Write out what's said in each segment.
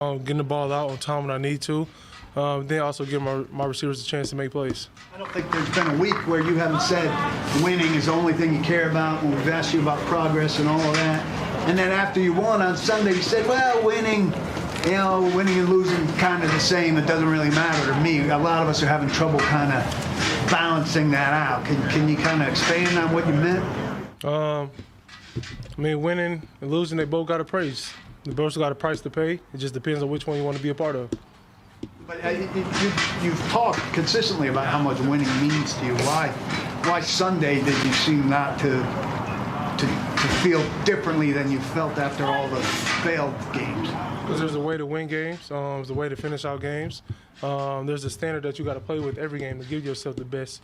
Getting the ball out on time when I need to. Then also give my receivers a chance to make plays. I don't think there's been a week where you haven't said winning is the only thing you care about when we've asked you about progress and all of that. And then after you won on Sunday, you said, well, winning and losing kind of the same. It doesn't really matter to me. A lot of us are having trouble kind of balancing that out. Can you kind of expand on what you meant? Winning and losing, they both got a price. They both got a price to pay. It just depends on which one you want to be a part of. But you've talked consistently about how much winning means to you. Why Sunday did you seem not to feel differently than you felt after all the failed games? Because there's a way to win games. There's a way to finish out games. There's a standard that you got to play with every game to give yourself the best,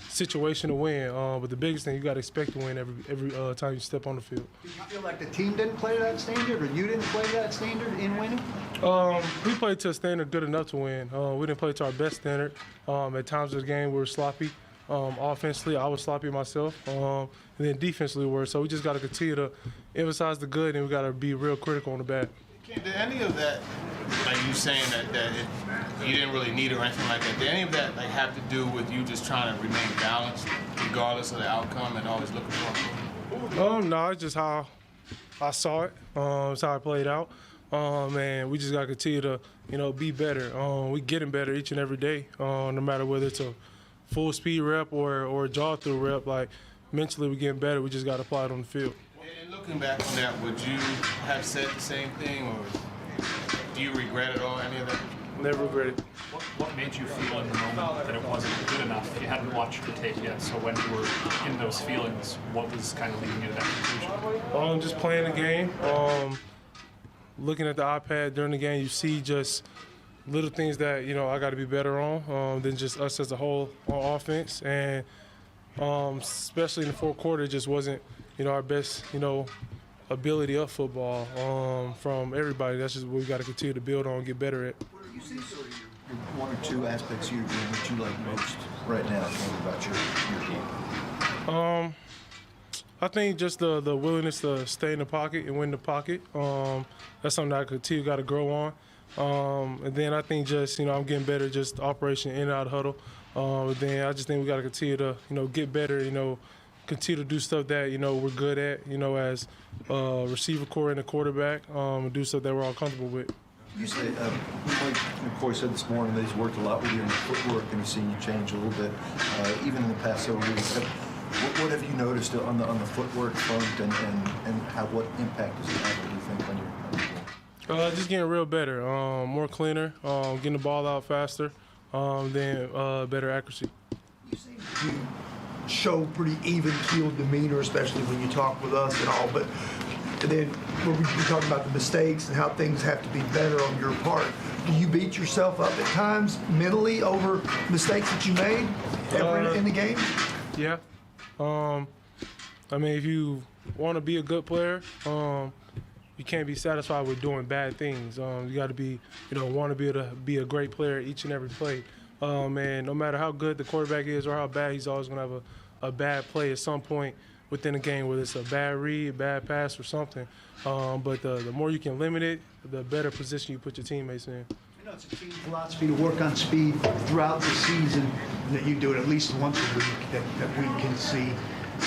situation to win. But the biggest thing, you got to expect to win every time you step on the field. Do you feel like the team didn't play that standard, or you didn't play that standard in winning? We played to a standard good enough to win. We didn't play to our best standard. At times of the game, we were sloppy. Offensively, I was sloppy myself. And then defensively, we were. So we just got to continue to emphasize the good, and we got to be real critical on the bad. Did any of that, like you saying that you didn't really need it or anything like that, did any of that have to do with you just trying to remain balanced regardless of the outcome and always looking for it? No, it's just how I saw it. It's how I played out. And we just got to continue to, be better. We getting better each and every day, no matter whether it's a full speed rep or a jaw through rep. Mentally, we're getting better. We just got to apply it on the field. And looking back on that, would you have said the same thing, or do you regret it all, any of that? Never regret it. What made you feel in the moment that it wasn't good enough? You hadn't watched the tape yet, so when you were in those feelings, what was kind of leading you to that conclusion? Just playing the game. Looking at the iPad during the game, you see just little things that, I got to be better on than just us as a whole on offense. And especially in the fourth quarter, it just wasn't, our best, ability of football from everybody. That's just what we got to continue to build on and get better at. What do you see sort of your one or two aspects of your game that you like most right now? Tell me about your game. I think just the willingness to stay in the pocket and win the pocket. That's something that I continue got to grow on. And then I think just, I'm getting better just operation in and out of huddle. And then I just think we got to continue to, get better, continue to do stuff that, we're good at, as receiver core and a quarterback, and do stuff that we're all comfortable with. You say, like Corey said this morning, that he's worked a lot with you in the footwork and he's seen you change a little bit, even in the past several weeks. What have you noticed on the footwork front and what impact does it have, do you think, on your game? Just getting real better, more cleaner, getting the ball out faster, then better accuracy. You seem to show pretty even-keeled demeanor, especially when you talk with us and all. But then when we're talking about the mistakes and how things have to be better on your part, do you beat yourself up at times mentally over mistakes that you made in the game? Yeah. If you want to be a good player, you can't be satisfied with doing bad things. You got to be, want to be able to be a great player each and every play. And no matter how good the quarterback is or how bad, he's always going to have a bad play at some point within the game, whether it's a bad read, a bad pass, or something. But the more you can limit it, the better position you put your teammates in. It's a team philosophy to work on speed throughout the season, and that you do it at least once a week that we can see.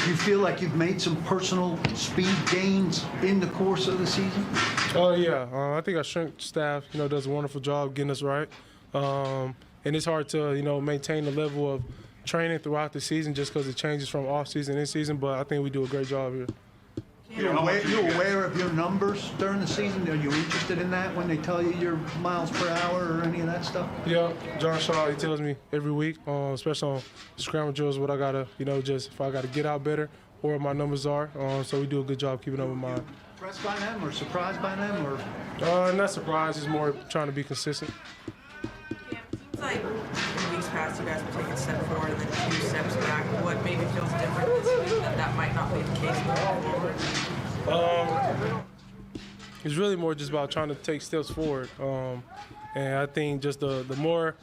Do you feel like you've made some personal speed gains in the course of the season? Oh, yeah. I think our strength staff, does a wonderful job getting us right. And it's hard to, maintain the level of training throughout the season just because it changes from off-season and in-season, but I think we do a great job here. You're aware of your numbers during the season? Are you interested in that when they tell you your miles per hour or any of that stuff? Yeah, John Shaw, he tells me every week, especially on scramble drills, what I got to, just if I got to get out better or what my numbers are. So we do a good job keeping up with mine. Impressed by them or surprised by them? Or? Not surprised, it's more trying to be consistent. Seems like in weeks past you guys were taking a step forward and then 2 steps back. What maybe feels different this week that might not be the case going forward? It's really more just about trying to take steps forward. And I think just the more,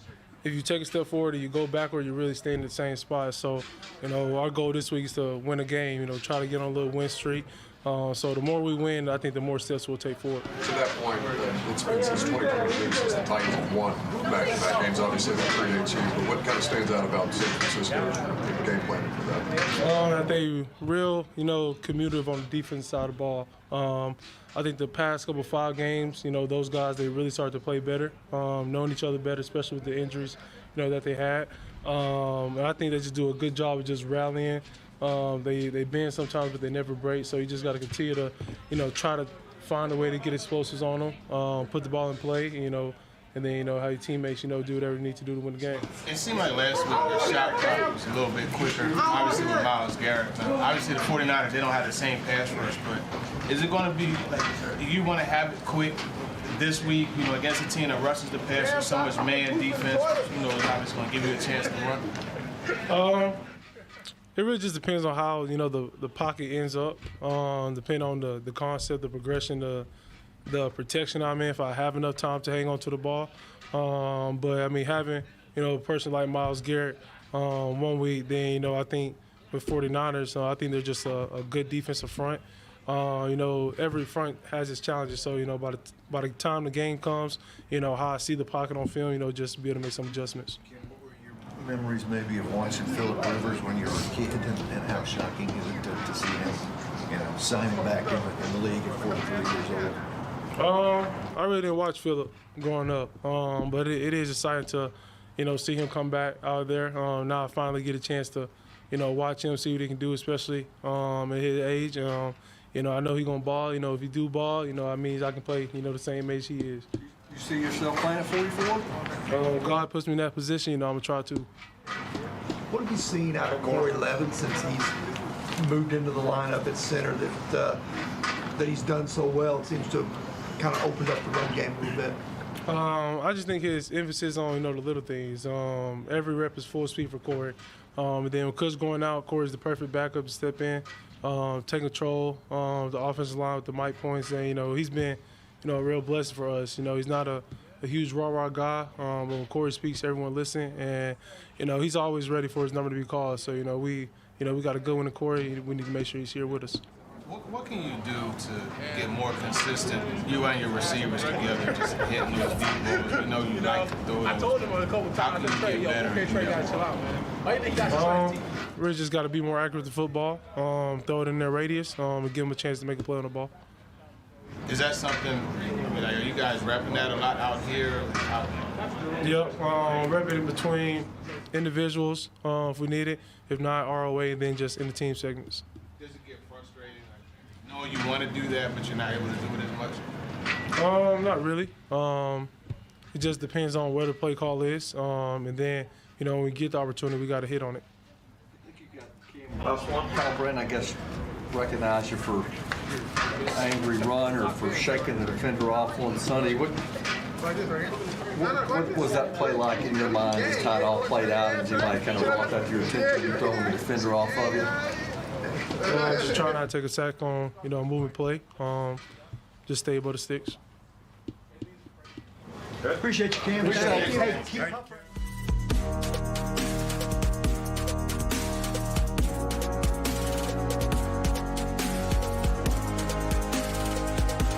if you take a step forward and you go backward, you really stay in the same spot. So, our goal this week is to win a game, try to get on a little win streak. So the more we win, I think the more steps we'll take forward. To that point, it's been since 2022 since the Titans have won back-to-back games. Obviously, that predates you, but what kind of stands out about San Francisco's game planning for that? I think real, commutative on the defense side of the ball. I think the past couple 5 games, those guys, they really started to play better, knowing each other better, especially with the injuries, that they had. And I think they just do a good job of just rallying. They bend sometimes, but they never break. So you just got to continue to, try to find a way to get explosives on them, put the ball in play, and then how your teammates, do whatever you need to do to win the game. It seemed like last week the shot clock was a little bit quicker, obviously with Myles Garrett. Obviously the 49ers, they don't have the same pass rush, but is it going to be like you want to have it quick this week, against a team that rushes the pass with so much man defense, is obviously going to give you a chance to run? It really just depends on how, the pocket ends up, depending on the concept, the progression, the protection I'm in, if I have enough time to hang on to the ball. But, I mean, having, a person like Myles Garrett 1 week, then, I think with 49ers, I think they're just a good defensive front. Every front has its challenges. So, by the time the game comes, how I see the pocket on film, just be able to make some adjustments. Memories maybe of watching Phillip Rivers when you were a kid, and how shocking is it to see him, signing back in the league at 43 years old? I really didn't watch Phillip growing up, but it is exciting to, see him come back out there. Now I finally get a chance to, watch him, see what he can do, especially at his age. I know he's gonna ball. If he do ball, that means I can play, the same age he is. You see yourself playing at 44? God puts me in that position, I'm gonna try to. What have you seen out of Corey Levin since he's moved into the lineup at center that he's done so well? It seems to have kind of opened up the run game a little bit. I just think his emphasis on, the little things. Every rep is full speed for Corey. And then with Coach going out, Corey's the perfect backup to step in, take control, the offensive line with the mic points. And, he's been, a real blessing for us. He's not a huge rah-rah guy. But when Corey speaks, everyone listen. And, he's always ready for his number to be called. So, we got a good one in Corey. We need to make sure he's here with us. What can you do to get more consistent, you and your receivers together, just hitting those deep balls? We know you like to throw those. I told him a couple times in trade, yo, okay, Trey, you gotta chill out, man. Why you think that's Really just got to be more accurate with the football, throw it in their radius, and give them a chance to make a play on the ball. Is that something, are you guys repping that a lot out here? Yep, repping it between individuals if we need it. If not, ROA, then just in the team segments. Does it get frustrating? Like, you want to do that, but you're not able to do it as much? Not really. It just depends on where the play call is. And then, when we get the opportunity, we got to hit on it. Last one, Kyle Brennan, I guess, recognize you for angry run or for shaking the defender off on Sunday. What was that play like in your mind as kind of all played out? Did anybody kind of brought that to your attention? You throwing the defender off of you? Just try not to take a sack on, a moving play. Just stay above the sticks. Appreciate you, Cam. Thank you.